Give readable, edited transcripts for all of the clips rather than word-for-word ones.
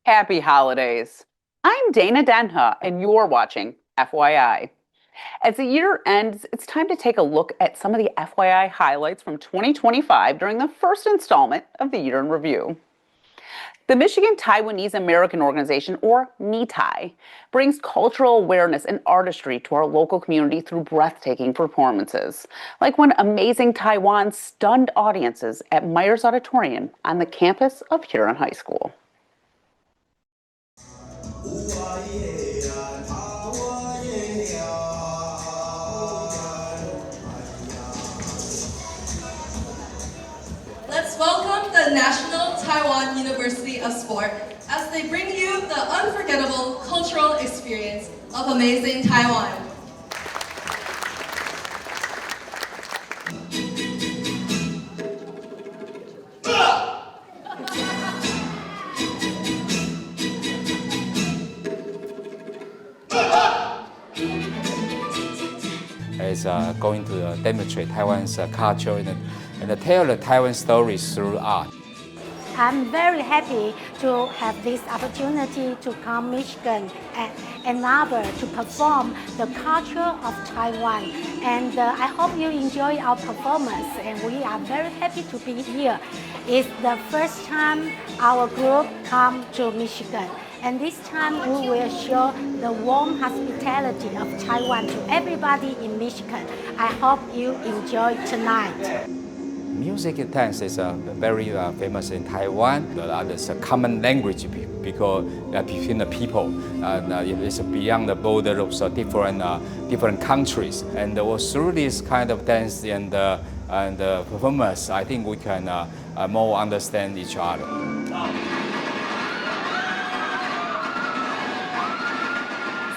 Happy holidays. I'm Dana Denha, and you're watching FYI. As the year ends, it's time to take a look at some of the FYI highlights from 2025 during the first installment of the Year in Review. The Michigan Taiwanese American Organization, or MiTAI, brings cultural awareness and artistry to our local community through breathtaking performances, like when Amazing Taiwan stunned audiences at Myers Auditorium on the campus of Huron High School. Let's welcome the National Taiwan University of Sport as they bring you the unforgettable cultural experience of Amazing Taiwan. Is going to demonstrate Taiwan's culture and tell the Taiwan stories through art. I'm very happy to have this opportunity to come Michigan and Ann Arbor to perform the culture of Taiwan. And I hope you enjoy our performance, and we are very happy to be here. It's the first time our group come to Michigan. And this time we will show the warm hospitality of Taiwan to everybody in Michigan. I hope you enjoy tonight. Music and dance is very famous in Taiwan. There's a common language because between the people. It's beyond the borders of different countries. And through this kind of dance and performance, I think we can more understand each other.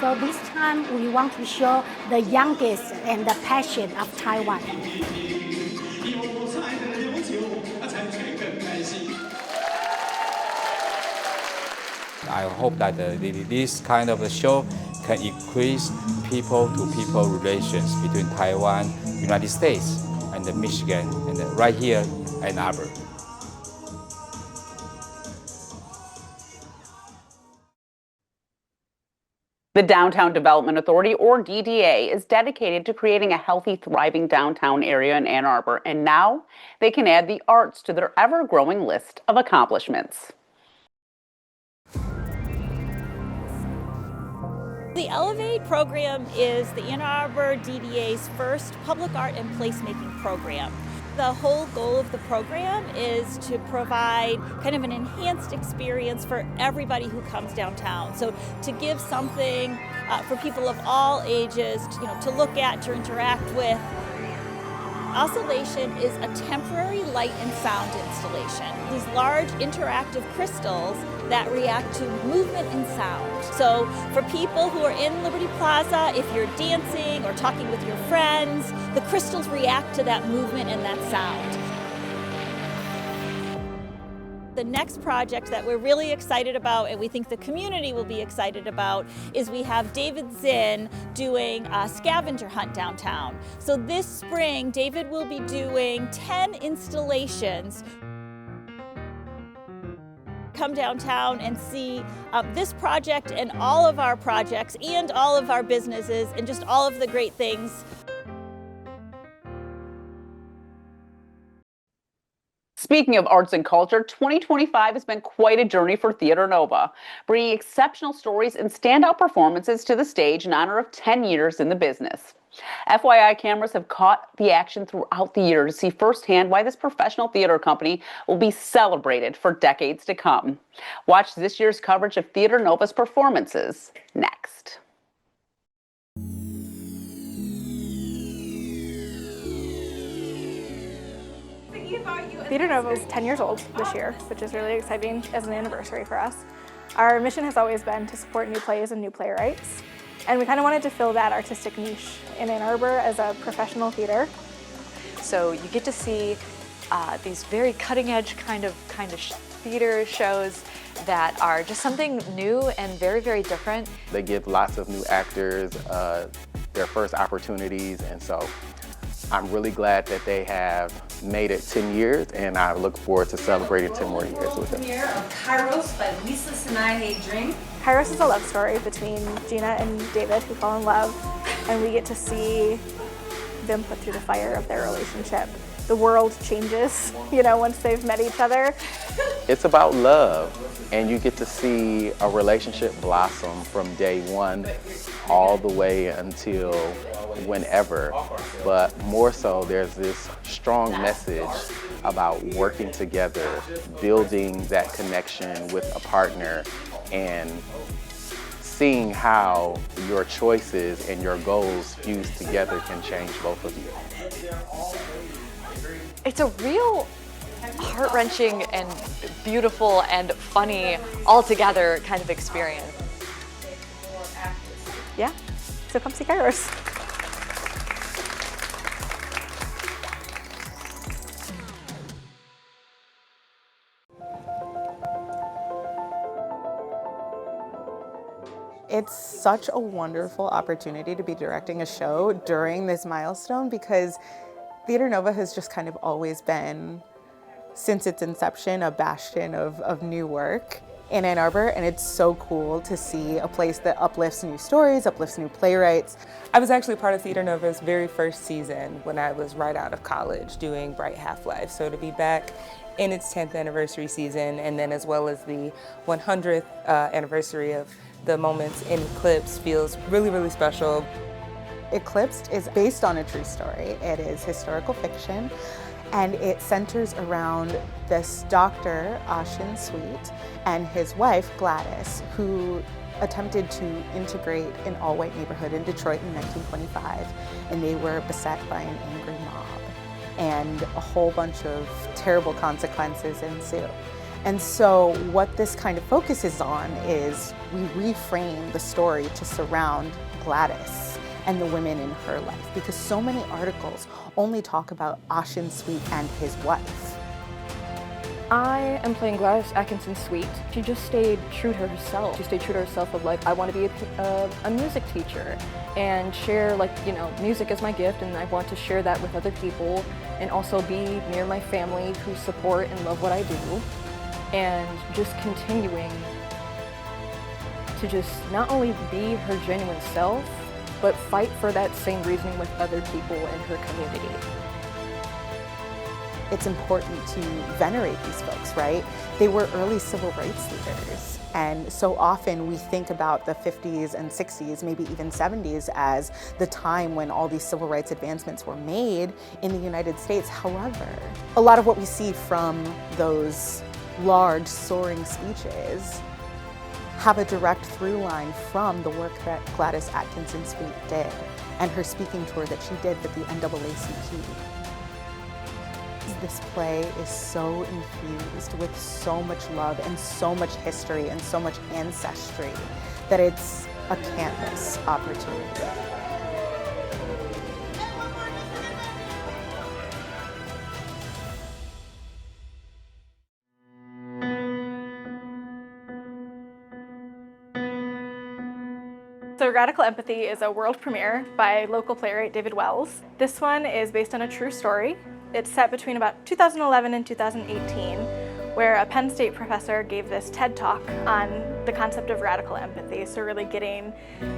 So this time we want to show the youngest and the passion of Taiwan. I hope that this kind of show can increase people-to-people relations between Taiwan, United States, and Michigan, and right here in Ann Arbor. The Downtown Development Authority, or DDA, is dedicated to creating a healthy, thriving downtown area in Ann Arbor, and now they can add the arts to their ever-growing list of accomplishments. The Elevate program is the Ann Arbor DDA's first public art and placemaking program. The whole goal of the program is to provide kind of an enhanced experience for everybody who comes downtown. So to give something for people of all ages, to look at, to interact with. Oscillation is a temporary light and sound installation. These large interactive crystals that react to movement and sound. So for people who are in Liberty Plaza, if you're dancing or talking with your friends, the crystals react to that movement and that sound. The next project that we're really excited about, and we think the community will be excited about, is we have David Zinn doing a scavenger hunt downtown. So this spring, David will be doing 10 installations. Come downtown and see this project and all of our projects and all of our businesses and just all of the great things. Speaking of arts and culture, 2025 has been quite a journey for Theater Nova, bringing exceptional stories and standout performances to the stage in honor of 10 years in the business. FYI cameras have caught the action throughout the year to see firsthand why this professional theater company will be celebrated for decades to come. Watch this year's coverage of Theater Nova's performances next. Theater Nova is 10 years old this year, which is really exciting as an anniversary for us. Our mission has always been to support new plays and new playwrights, and we kind of wanted to fill that artistic niche in Ann Arbor as a professional theater. So you get to see these very cutting-edge kind of theater shows that are just something new and very, very different. They give lots of new actors their first opportunities, and so I'm really glad that they have made it 10 years, and I look forward to celebrating 10 more years with them. Premiere of Kairos by Lisa Sanae Dream. Kairos is a love story between Gina and David, who fall in love, and we get to see them put through the fire of their relationship. The world changes, you know, once they've met each other. It's about love, and you get to see a relationship blossom from day one all the way until whenever. But more so, there's this strong message about working together, building that connection with a partner, and seeing how your choices and your goals fused together can change both of you. It's a real heart-wrenching and beautiful and funny all-together kind of experience. Yeah, so come see Kairos. It's such a wonderful opportunity to be directing a show during this milestone because Theater Nova has just kind of always been, since its inception, a bastion of new work in Ann Arbor, and it's so cool to see a place that uplifts new stories, uplifts new playwrights. I was actually part of Theater Nova's very first season when I was right out of college doing Bright Half-Life, so to be back in its 10th anniversary season, and then as well as the 100th anniversary of the moments in Eclipse feels really, really special. Eclipsed is based on a true story. It is historical fiction, and it centers around this doctor, Ashin Sweet, and his wife, Gladys, who attempted to integrate an all-white neighborhood in Detroit in 1925, and they were beset by an angry mob, and a whole bunch of terrible consequences ensue. And so what this kind of focuses on is we reframe the story to surround Gladys and the women in her life, because so many articles only talk about Ashin Sweet and his wife. I am playing Gladys Atkinson Sweet. She just stayed true to herself. She stayed true to herself of like, I want to be a music teacher and share like, you know, music is my gift, and I want to share that with other people and also be near my family who support and love what I do. And just continuing to just not only be her genuine self, but fight for that same reasoning with other people in her community. It's important to venerate these folks, right? They were early civil rights leaders. And so often we think about the 50s and 60s, maybe even 70s, as the time when all these civil rights advancements were made in the United States. However, a lot of what we see from those large, soaring speeches have a direct through line from the work that Gladys Atkinson Sweet did and her speaking tour that she did with the NAACP. This play is so infused with so much love and so much history and so much ancestry that it's a canvas opportunity. So Radical Empathy is a world premiere by local playwright David Wells. This one is based on a true story. It's set between about 2011 and 2018, where a Penn State professor gave this TED Talk on the concept of radical empathy, so really getting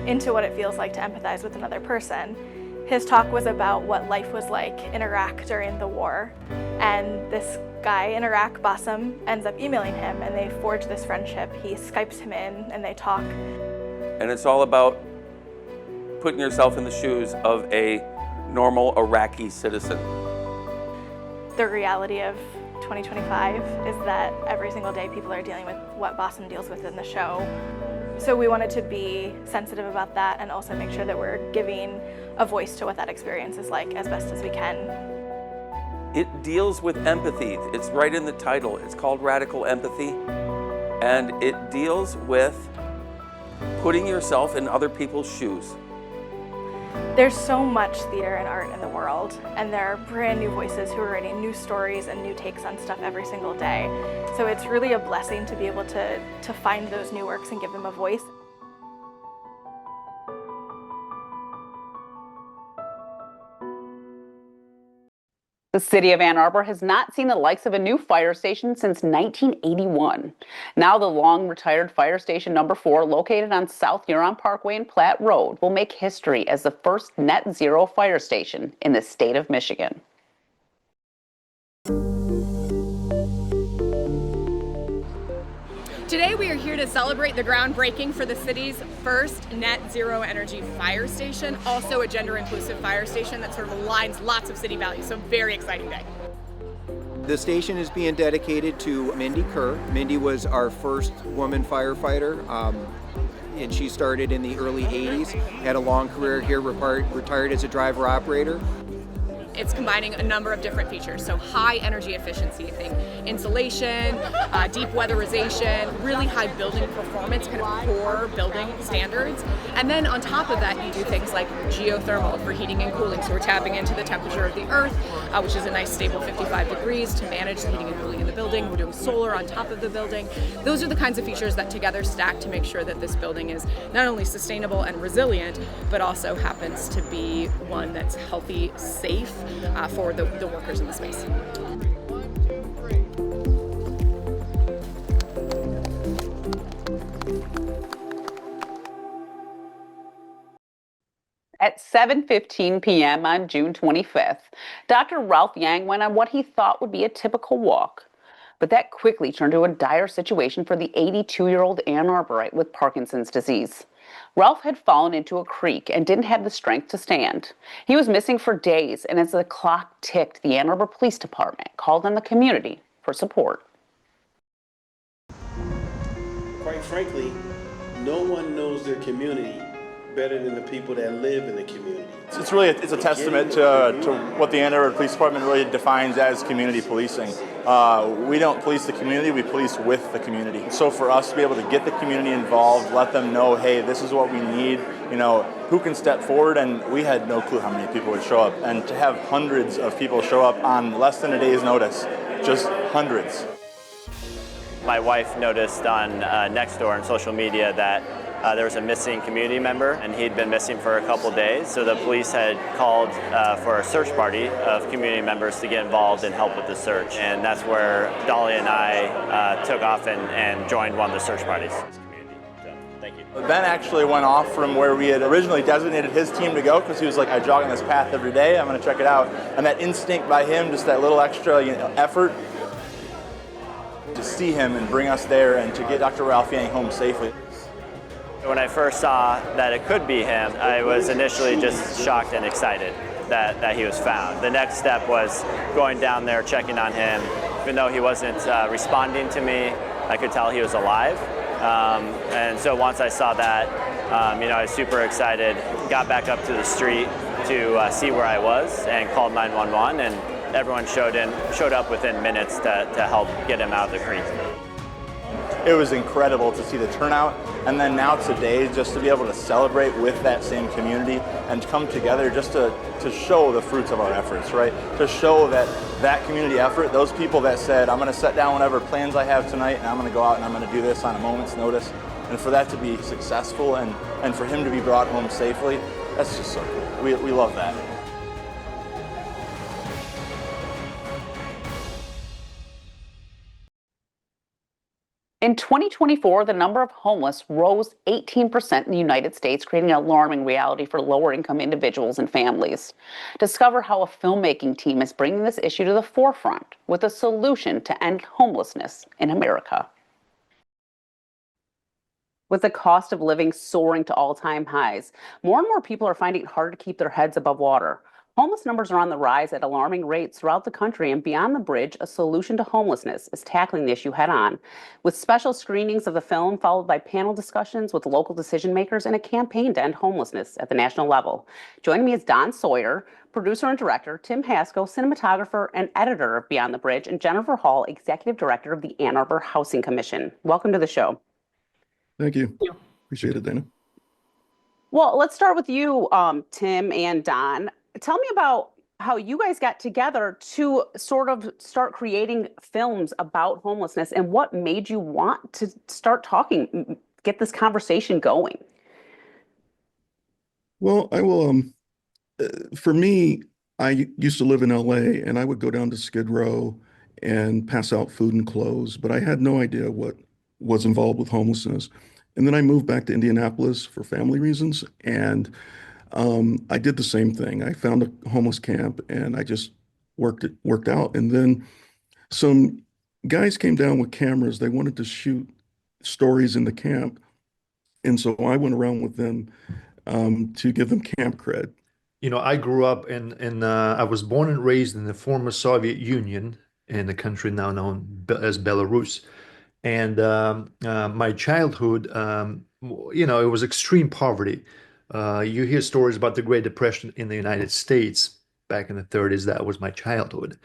into what it feels like to empathize with another person. His talk was about what life was like in Iraq during the war, and this guy in Iraq, Bassem, ends up emailing him, and they forge this friendship. He Skypes him in, and they talk. And it's all about putting yourself in the shoes of a normal Iraqi citizen. The reality of 2025 is that every single day people are dealing with what Bassem deals with in the show. So we wanted to be sensitive about that and also make sure that we're giving a voice to what that experience is like as best as we can. It deals with empathy. It's right in the title. It's called Radical Empathy. And it deals with putting yourself in other people's shoes. There's so much theater and art in the world, and there are brand new voices who are writing new stories and new takes on stuff every single day. So it's really a blessing to be able to find those new works and give them a voice. The city of Ann Arbor has not seen the likes of a new fire station since 1981. Now the long retired fire station number 4, located on South Huron Parkway and Platte Road, will make history as the first net zero fire station in the state of Michigan. Today we are here to celebrate the groundbreaking for the city's first net zero energy fire station, also a gender inclusive fire station that sort of aligns lots of city values, so very exciting day. The station is being dedicated to Mindy Kerr. Mindy was our first woman firefighter, and she started in the early 80s, had a long career here, retired as a driver operator. It's combining a number of different features, so high energy efficiency, think insulation, deep weatherization, really high building performance, kind of core building standards. And then on top of that, you do things like geothermal for heating and cooling, so we're tapping into the temperature of the earth, which is a nice stable 55 degrees to manage the heating and cooling in the building. We're doing solar on top of the building. Those are the kinds of features that together stack to make sure that this building is not only sustainable and resilient, but also happens to be one that's healthy, safe, for the workers in the space. At 7:15 p.m. on June 25th, Dr. Ralph Yang went on what he thought would be a typical walk. But that quickly turned to a dire situation for the 82-year-old Ann Arborite with Parkinson's disease. Ralph had fallen into a creek and didn't have the strength to stand. He was missing for days, and as the clock ticked, the Ann Arbor Police Department called on the community for support. Quite frankly, no one knows their community better than the people that live in the community. It's really a testament to what the Ann Arbor Police Department really defines as community policing. We don't police the community, we police with the community. So for us to be able to get the community involved, let them know, hey, this is what we need, who can step forward, and we had no clue how many people would show up. And to have hundreds of people show up on less than a day's notice, just hundreds. My wife noticed on Nextdoor on social media that there was a missing community member, and he'd been missing for a couple days. So the police had called for a search party of community members to get involved and help with the search. And that's where Dolly and I took off and joined one of the search parties. Thank you. Ben actually went off from where we had originally designated his team to go, because he was like, I jog on this path every day, I'm going to check it out. And that instinct by him, just that little extra effort, to see him and bring us there and to get Dr. Ralph Yang home safely. When I first saw that it could be him, I was initially just shocked and excited that he was found. The next step was going down there, checking on him. Even though he wasn't responding to me, I could tell he was alive. And so once I saw that, I was super excited, got back up to the street to see where I was and called 911, and everyone showed up within minutes to help get him out of the creek. It was incredible to see the turnout, and then now today, just to be able to celebrate with that same community and come together just to show the fruits of our efforts, right? To show that community effort, those people that said, I'm going to set down whatever plans I have tonight, and I'm going to go out and I'm going to do this on a moment's notice, and for that to be successful and for him to be brought home safely, that's just so cool. We love that. In 2024, the number of homeless rose 18% in the United States, creating an alarming reality for lower-income individuals and families. Discover how a filmmaking team is bringing this issue to the forefront with a solution to end homelessness in America. With the cost of living soaring to all-time highs, more and more people are finding it hard to keep their heads above water. Homeless numbers are on the rise at alarming rates throughout the country, and Beyond the Bridge, a solution to homelessness, is tackling the issue head-on, with special screenings of the film followed by panel discussions with local decision makers and a campaign to end homelessness at the national level. Joining me is Don Sawyer, producer and director, Tim Haskell, cinematographer and editor of Beyond the Bridge, and Jennifer Hall, executive director of the Ann Arbor Housing Commission. Welcome to the show. Thank you. Appreciate it, Dana. Well, let's start with you, Tim and Don. Tell me about how you guys got together to sort of start creating films about homelessness, and what made you want to start talking, get this conversation going. Well, I will, for me, I used to live in LA and I would go down to Skid Row and pass out food and clothes, but I had no idea what was involved with homelessness. And then I moved back to Indianapolis for family reasons, and I did the same thing. I found a homeless camp and I just worked out. And then some guys came down with cameras. They wanted to shoot stories in the camp, and so I went around with them to give them camp cred. You know, I grew up I was born and raised in the former Soviet Union in the country now known as Belarus. And my childhood, it was extreme poverty. You hear stories about the Great Depression in the United States back in the 30s. That was my childhood.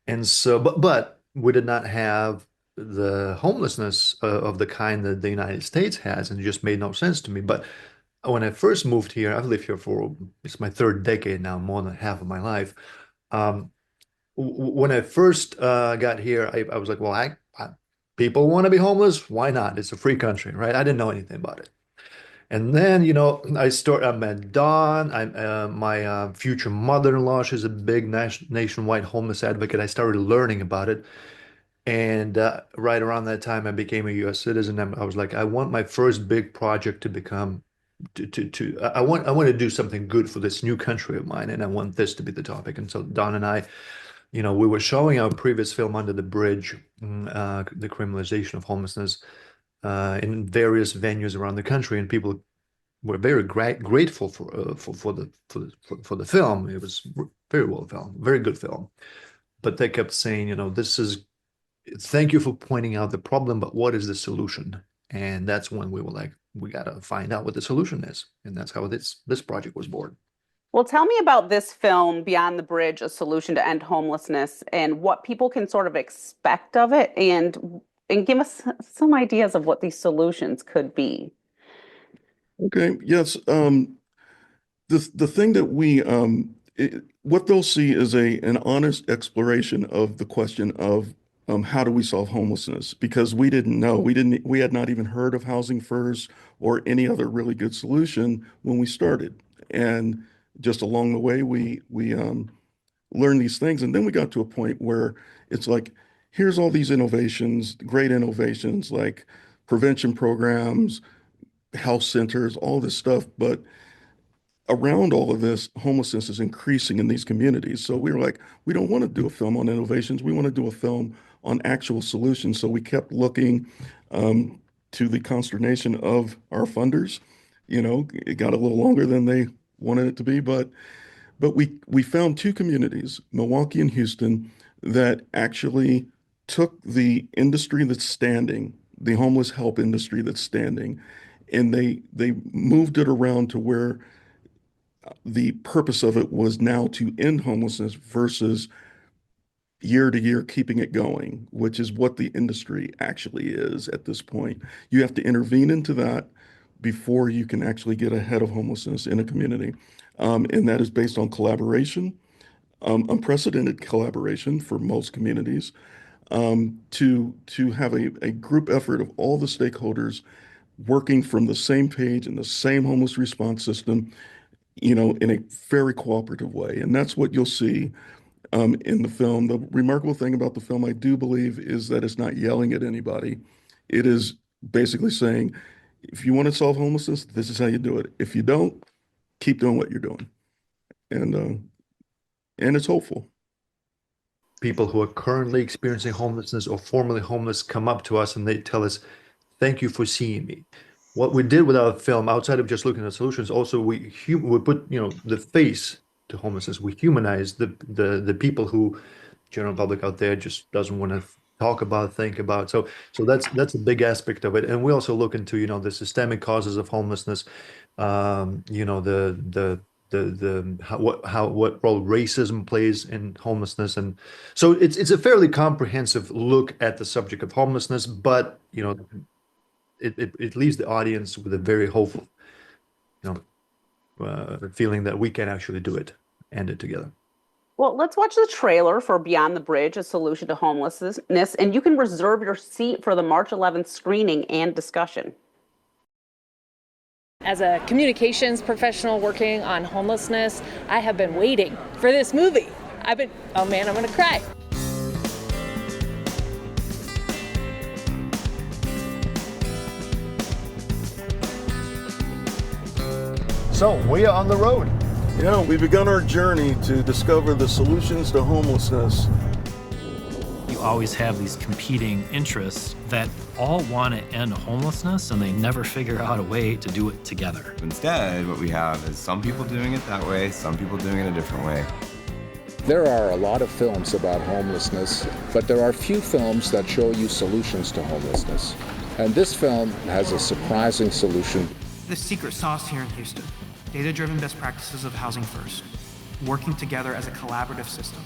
And so, but we did not have the homelessness of the kind that the United States has, and it just made no sense to me. But when I first moved here, I've lived here for, it's my third decade now, more than half of my life. Um, when I first got here, I was like, well, people want to be homeless. Why not? It's a free country, right? I didn't know anything about it. And then, I met Dawn. My future mother-in-law. She's a big nationwide homeless advocate. I started learning about it. And right around that time, I became a U.S. citizen. I was like, I want my first big project to become I want to do something good for this new country of mine, and I want this to be the topic. And so Don and I, we were showing our previous film Under the Bridge, the criminalization of homelessness, in various venues around the country, and people were very grateful for the film. It was very well filmed, very good film. But they kept saying, thank you for pointing out the problem, but what is the solution? And that's when we were like, we got to find out what the solution is. And that's how this project was born. Well, tell me about this film, Beyond the Bridge, A Solution to End Homelessness, and what people can sort of expect of it, and give us some ideas of what these solutions could be. Okay, yes. The thing that what they'll see is an honest exploration of the question of how do we solve homelessness? Because we didn't know, we had not even heard of housing first or any other really good solution when we started. And just along the way, we learned these things, and then we got to a point where it's like, here's all these innovations, great innovations like prevention programs, health centers, all this stuff, but around all of this, homelessness is increasing in these communities. So we were like, we don't want to do a film on innovations. We want to do a film on actual solutions. So we kept looking to the consternation of our funders. It got a little longer than they wanted it to be, but we found two communities, Milwaukee and Houston, that actually took the industry that's standing, the homeless help industry that's standing, and they moved it around to where the purpose of it was now to end homelessness versus year to year keeping it going, which is what the industry actually is at this point. You have to intervene into that before you can actually get ahead of homelessness in a community. And that is based on collaboration, unprecedented collaboration for most communities, to have a group effort of all the stakeholders working from the same page in the same homeless response system, in a very cooperative way. And that's what you'll see in the film. The remarkable thing about the film, I do believe, is that it's not yelling at anybody. It is basically saying, if you want to solve homelessness, this is how you do it. If you don't, keep doing what you're doing. And it's hopeful. People who are currently experiencing homelessness or formerly homeless come up to us and they tell us, thank you for seeing me. What we did with our film, outside of just looking at solutions, also we put the face to homelessness. We humanize the people who general public out there just doesn't want to talk about, think about. So that's a big aspect of it. And we also look into the systemic causes of homelessness. What role racism plays in homelessness, and so it's a fairly comprehensive look at the subject of homelessness, but it leaves the audience with a very hopeful, feeling that we can actually do it, end it together. Well, let's watch the trailer for Beyond the Bridge, A Solution to Homelessness, and you can reserve your seat for the March 11th screening and discussion. As a communications professional working on homelessness, I have been waiting for this movie. Oh man, I'm gonna cry. So we are on the road. Yeah, we've begun our journey to discover the solutions to homelessness. You always have these competing interests that all want to end homelessness, and they never figure out a way to do it together. Instead, what we have is some people doing it that way, some people doing it a different way. There are a lot of films about homelessness, but there are few films that show you solutions to homelessness. And this film has a surprising solution. The secret sauce here in Houston. Data-driven best practices of housing first, working together as a collaborative system.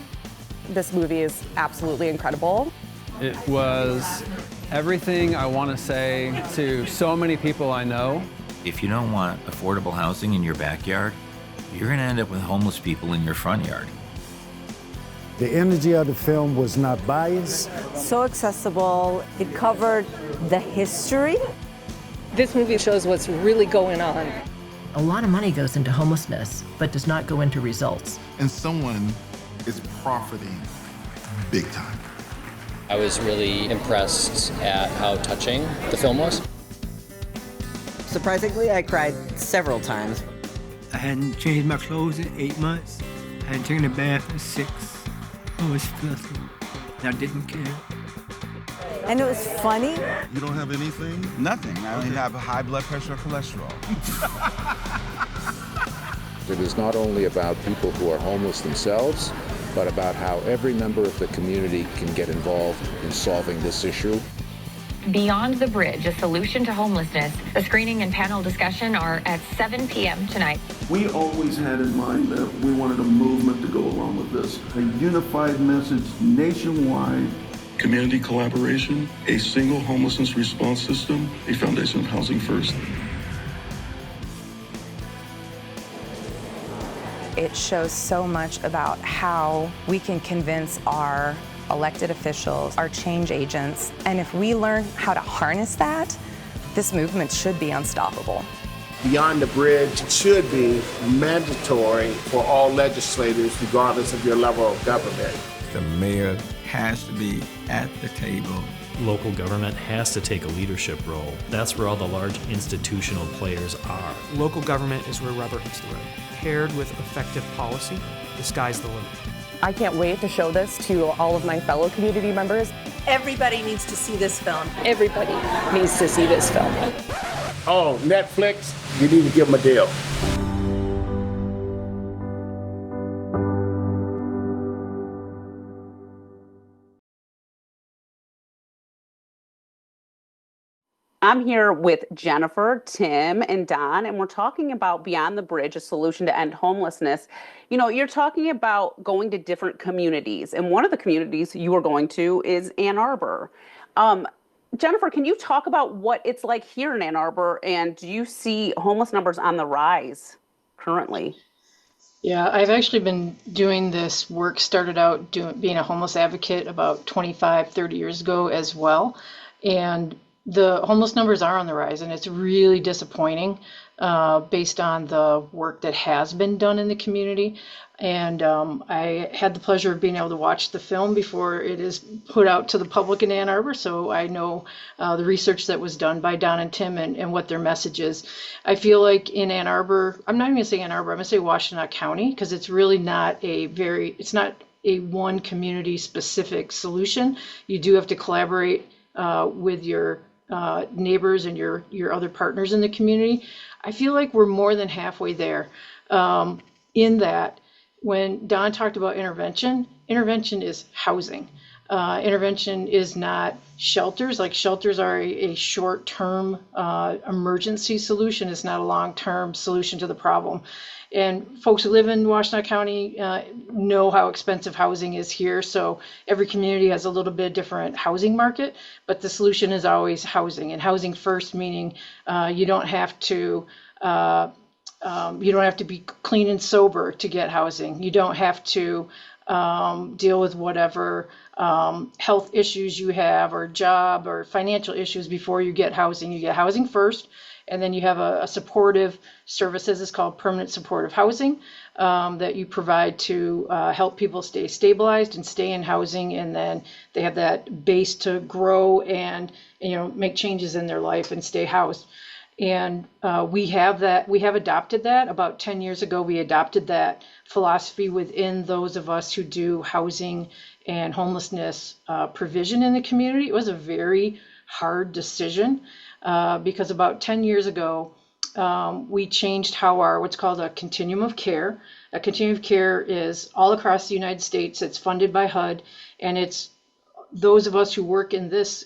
This movie is absolutely incredible. It was everything I want to say to so many people I know. If you don't want affordable housing in your backyard, you're going to end up with homeless people in your front yard. The energy of the film was not biased. So accessible. It covered the history. This movie shows what's really going on. A lot of money goes into homelessness, but does not go into results. And someone is profiting big time. I was really impressed at how touching the film was. Surprisingly, I cried several times. I hadn't changed my clothes in 8 months. I hadn't taken a bath in 6. I was filthy. I didn't care. And it was funny. You don't have anything? Nothing. I only have high blood pressure or cholesterol. It is not only about people who are homeless themselves, but about how every member of the community can get involved in solving this issue. Beyond the Bridge, a solution to homelessness. The screening and panel discussion are at 7 p.m. tonight. We always had in mind that we wanted a movement to go along with this, a unified message nationwide. Community collaboration, a single homelessness response system, a foundation of housing first. It shows so much about how we can convince our elected officials, our change agents, and if we learn how to harness that, this movement should be unstoppable. Beyond the Bridge should be mandatory for all legislators, regardless of your level of government. The mayor has to be at the table. Local government has to take a leadership role. That's where all the large institutional players are. Local government is where rubber hits the road. Paired with effective policy, the sky's the limit. I can't wait to show this to all of my fellow community members. Everybody needs to see this film. Everybody needs to see this film. Oh, Netflix, you need to give them a deal. I'm here with Jennifer, Tim, and Don, and we're talking about Beyond the Bridge, a solution to end homelessness. You know, you're talking about going to different communities, and one of the communities you are going to is Ann Arbor. Jennifer, can you talk about what it's like here in Ann Arbor, and do you see homeless numbers on the rise currently? Yeah, I've actually been doing this work, started out being a homeless advocate about 25, 30 years ago as well. And the homeless numbers are on the rise, and it's really disappointing based on the work that has been done in the community. And I had the pleasure of being able to watch the film before it is put out to the public in Ann Arbor, so I know the research that was done by Don and Tim and what their message is. I feel like in Ann Arbor, I'm not even going to say Ann Arbor, I'm going to say Washtenaw County, because it's really not it's not a one community specific solution. You do have to collaborate with your neighbors and your other partners in the community. I feel like we're more than halfway there in that when Don talked about intervention is housing. Intervention is not shelters. Like shelters are a short-term emergency solution. It's not a long-term solution to the problem. And folks who live in Washtenaw County know how expensive housing is here. So every community has a little bit different housing market, but the solution is always housing, and housing first, meaning you don't have to be clean and sober to get housing. You don't have to deal with whatever health issues you have or job or financial issues before you get housing. You get housing first, and then you have a supportive services. It's called permanent supportive housing that you provide to help people stay stabilized and stay in housing, and then they have that base to grow and make changes in their life and stay housed. And we have adopted that. About 10 years ago, we adopted that philosophy within those of us who do housing and homelessness provision in the community. It was a very hard decision because about 10 years ago, we changed how what's called a continuum of care. A continuum of care is all across the United States. It's funded by HUD, and it's those of us who work in this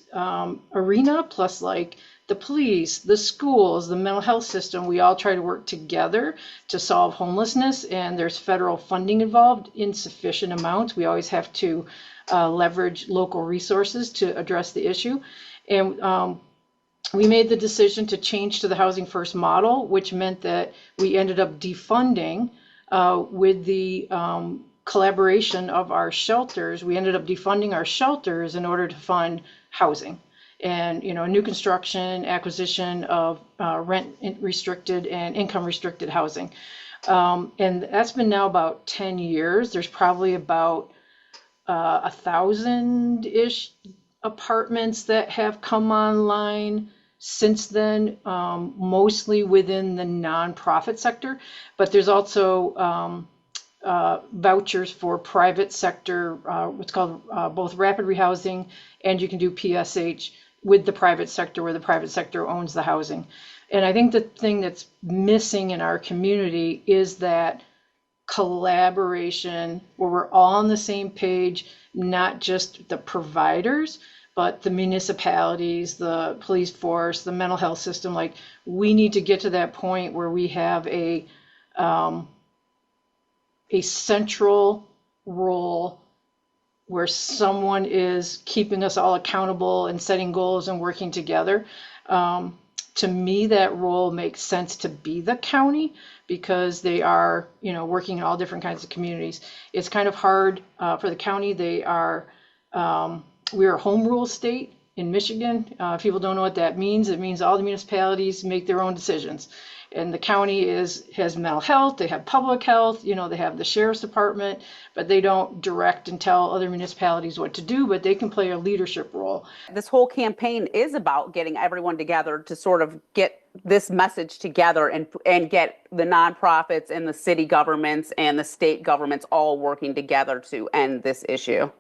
arena, plus like the police, the schools, the mental health system, we all try to work together to solve homelessness, and there's federal funding involved in sufficient amounts. We always have to leverage local resources to address the issue. And we made the decision to change to the Housing First model, which meant that we ended up defunding with the collaboration of our shelters. We ended up defunding our shelters in order to fund housing and new construction, acquisition of rent restricted and income restricted housing. And that's been now about 10 years. There's probably about 1,000-ish apartments that have come online since then, mostly within the nonprofit sector, but there's also vouchers for private sector, what's called both rapid rehousing, and you can do PSH with the private sector, where the private sector owns the housing. And I think the thing that's missing in our community is that collaboration where we're all on the same page, not just the providers, but the municipalities, the police force, the mental health system. Like, we need to get to that point where we have a central role where someone is keeping us all accountable and setting goals and working together. To me, that role makes sense to be the county, because they are, working in all different kinds of communities. It's kind of hard for the county. We're a home rule state in Michigan. If people don't know what that means, it means all the municipalities make their own decisions. And the county has mental health, they have public health, they have the sheriff's department, but they don't direct and tell other municipalities what to do, but they can play a leadership role. This whole campaign is about getting everyone together to sort of get this message together and get the nonprofits and the city governments and the state governments all working together to end this issue.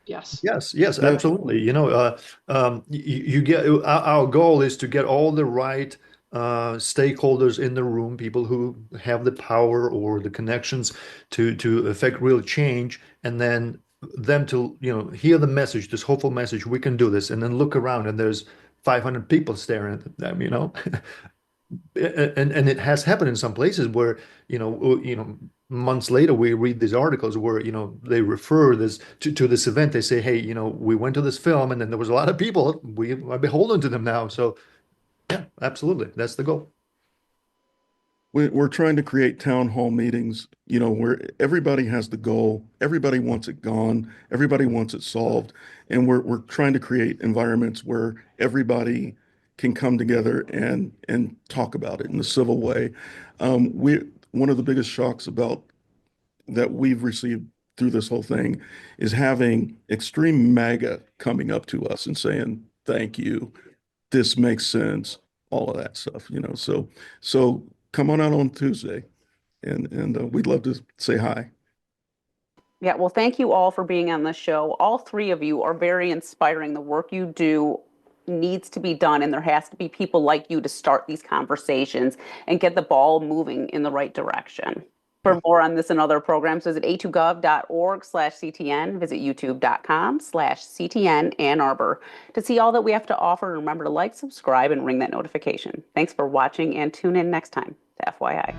Yes. Yes, absolutely. You get our goal is to get all the right stakeholders in the room, people who have the power or the connections to affect real change, and then them to hear the message, this hopeful message, we can do this, and then look around and there's 500 people staring at them, and it has happened in some places where months later we read these articles where they refer this to this event. They say, hey, we went to this film and then there was a lot of people, we are beholden to them now. So yeah, absolutely, that's the goal. We're trying to create town hall meetings, where everybody has the goal, everybody wants it gone, everybody wants it solved, and we're trying to create environments where everybody can come together and talk about it in a civil way. One of the biggest shocks that we've received through this whole thing is having extreme MAGA coming up to us and saying, thank you, this makes sense, all of that stuff, so come on Tuesday, and we'd love to say hi. Yeah, well, thank you all for being on this show. All three of you are very inspiring. The work you do needs to be done, and there has to be people like you to start these conversations and get the ball moving in the right direction. For more on this and other programs, visit a2gov.org/CTN, visit youtube.com/CTN Ann Arbor to see all that we have to offer. And remember to like, subscribe, and ring that notification. Thanks for watching, and tune in next time to FYI.